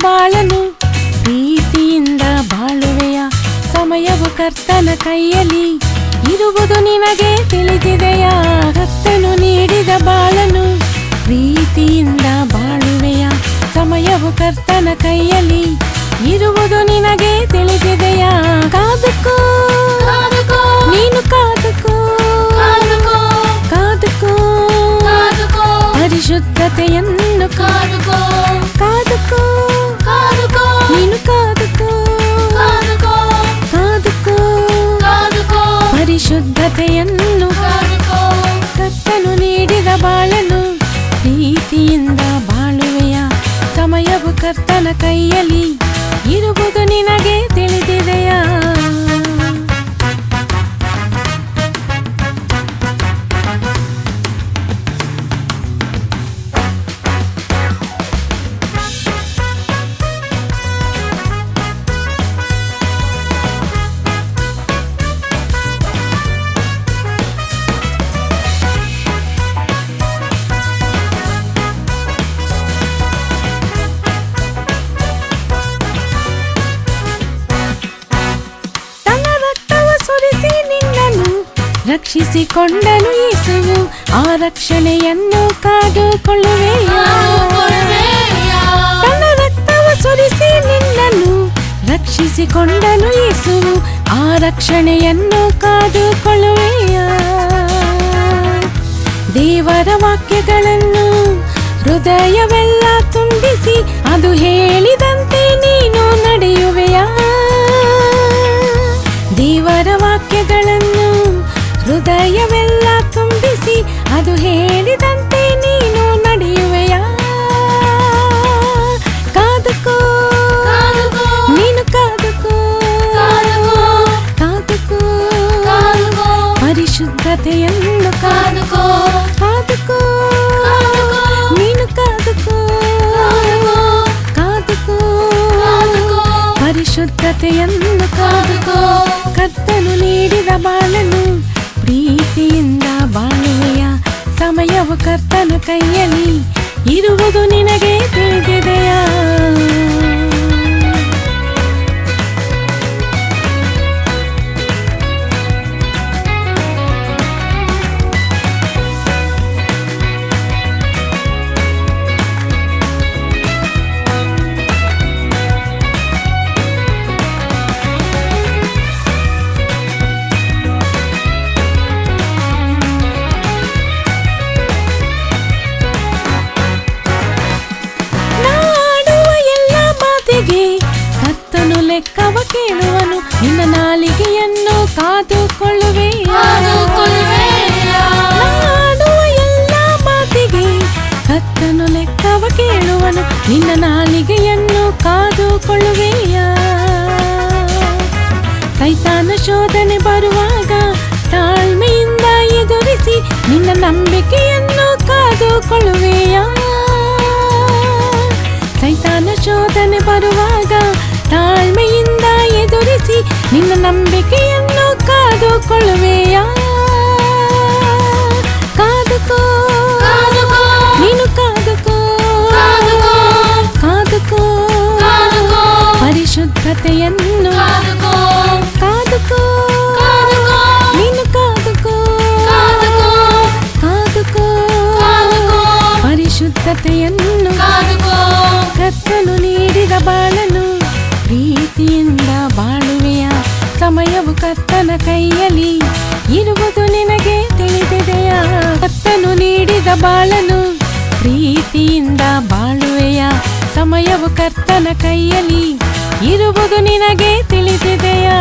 ಬಾಳನು ಪ್ರೀತಿಯಿಂದ ಬಾಳುವೆಯ ಸಮಯವು ಕರ್ತನ ಕೈಯಲ್ಲಿ ಇರುವುದು ನಿನಗೆ ತಿಳಿದಿದೆಯಾ ಕರ್ತನು ನೀಡಿದ ಬಾಳನು ಪ್ರೀತಿಯಿಂದ ಬಾಳುವೆಯ ಸಮಯವು ಕರ್ತನ ಕೈಯಲ್ಲಿ ಇರುವುದು ನಿನಗೆ ತಿಳಿದಿದೆಯಾ ಕಾದುಕೋ ನೀನು ಕಾದುಕೋ ಕಾದುಕೋ ಪರಿಶುದ್ಧತೆಯನ್ನು ಕಾದುಕೋ ಕಾದುಕೋ ನೀನು ಕಾದುಕೋ ಕಾದುಕೋ ಪರಿಶುದ್ಧತೆಯನ್ನು ಕರ್ತನು ನೀಡಿದ ಬಾಳನು ಪ್ರೀತಿಯಿಂದ ಬಾಳುವೆಯ ಸಮಯವು ಕರ್ತನ ಕೈಯಲ್ಲಿ ಇರುವುದು ನಿನಗೆ ತಿಳಿದಿದೆಯಾ ರಕ್ಷಿಸಿಕೊಂಡನು ಯೇಸುವು ಆ ರಕ್ಷಣೆಯನ್ನು ಕಾದುಕೊಳ್ಳುವೆಯಾ ತನ್ನ ರಕ್ತವ ಸುರಿಸಿ ನಿನ್ನನ್ನು ರಕ್ಷಿಸಿಕೊಂಡನು ಯೇಸುವು ಆ ರಕ್ಷಣೆಯನ್ನು ಕಾದುಕೊಳ್ಳುವೆಯಾ ದೇವರ ವಾಕ್ಯಗಳನ್ನು ಹೃದಯವೆಲ್ಲ ತುಂಬಿಸಿ ಅದು ಹೇಳಿದಂತೆ ನೀನು ನಡೆಯುವೆಯಾ ದೇವರ ವಾಕ್ಯಗಳನ್ನು ಹೃದಯವೆಲ್ಲ ತುಂಬಿಸಿ ಅದು ಹೇಳಿದಂತೆ ನೀನು ನಡೆಯುವೆಯಾ ಕಾದುಕೋ ನೀನು ಕಾದುಕೋ ಕಾದುಕೋ ಪರಿಶುದ್ಧತೆಯನ್ನು ಕಾದುಕೋ ಕಾದುಕೋ ನೀನು ಕಾದುಕೋ ಕಾದುಕೋ ಪರಿಶುದ್ಧತೆಯನ್ನು ಕಾದುಕೋ ಕರ್ತನು ನೀಡಿದ ಬಾಳನು ಪ್ರೀತಿಯಿಂದ ಬಾಳುವೆಯ ಸಮಯವು ಕರ್ತನ ಕೈಯಲ್ಲಿ ಇರುವುದು ನಿನಗೆ ತಿಳಿದಿದೆಯಾ ಕರ್ತನು ಲೆಕ್ಕವ ಕೇಳುವನು ನಿನ್ನ ನಾಲಿಗೆಯನ್ನು ಕಾದುಕೊಳ್ಳುವೆಯಾ ಆಡುವ ಎಲ್ಲ ಮಾತಿಗೆ ಕರ್ತನು ಲೆಕ್ಕವ ಕೇಳುವನು ನಿನ್ನ ನಾಲಿಗೆಯನ್ನು ಕಾದುಕೊಳ್ಳುವೆಯಾ ಸೈತಾನ ಶೋಧನೆ ಬರುವಾಗ ತಾಳ್ಮೆಯಿಂದ ಎದುರಿಸಿ ನಿನ್ನ ನಂಬಿಕೆಯನ್ನು ಕಾದುಕೊಳ್ಳುವೆಯಾ ಸೈತಾನ ಶೋಧನೆ ಬರುವಾಗ ತಾಳ್ಮೆಯಿಂದ ಎದುರಿಸಿ ನಿನ್ನ ನಂಬಿಕೆಯನ್ನು ಕಾದುಕೊಳ್ಳುವೆಯಾ ಕಾದುಕೋ ನೀನು ಕಾದುಕೋ ಕಾದುಕೋ ಪರಿಶುದ್ಧತೆಯನ್ನು ಕಾದುಕೋ ನೀನು ಕಾದುಕೋ ಕಾದುಕೋ ಪರಿಶುದ್ಧತೆಯನ್ನು ಕರ್ತನು ನೀಡಿದ ಬಾಳನು ಪ್ರೀತಿಯಿಂದ ಬಾಳುವೆಯ ಸಮಯವು ಕರ್ತನ ಕೈಯಲ್ಲಿ ಇರುವುದು ನಿನಗೆ ತಿಳಿದಿದೆಯಾ ಕರ್ತನು ನೀಡಿದ ಬಾಳನು ಪ್ರೀತಿಯಿಂದ ಬಾಳುವೆಯ ಸಮಯವು ಕರ್ತನ ಕೈಯಲ್ಲಿ ಇರುವುದು ನಿನಗೆ ತಿಳಿದಿದೆಯಾ